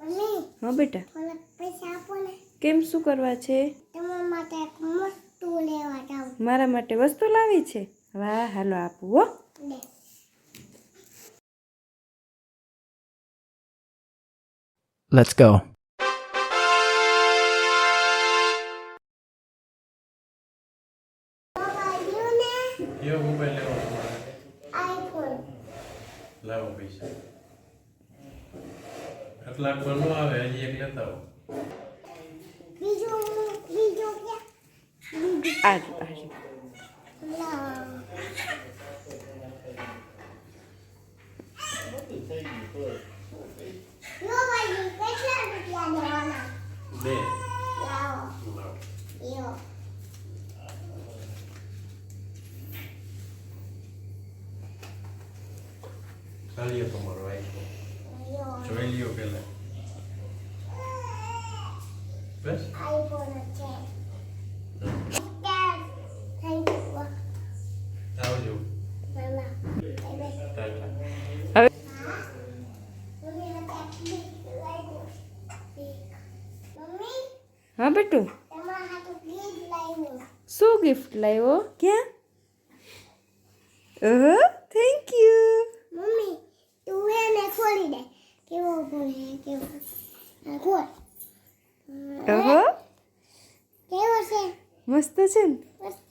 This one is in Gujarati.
હા બેટા કેમ શું કરવા છે? મારા માટે વસ્તુ લાવી છે? વાહ, હાલો આપું હો. Let's go. કેવો મોબાઈલ લેવો તમારે? આઈફોન. લાવો પૈસા. આટલા પર નો આવે, હજી એક લેતા આવો. બીજો ક્યાં? આજ બે. ચાલીએ તમારો આઈફોન. જોઈ લ્યો પેલા. બસ આવજો. ટાટા. હા બેટુ, શું ગિફ્ટ લાવ્યો? ક્યાં? ઓહો, થેન્ક યુ. મમ્મી તું એને ખોલી દે. કેવો બોલે કેવો ખોલ. ઓહો, કેવો છે? મસ્ત છે ને? મસ્ત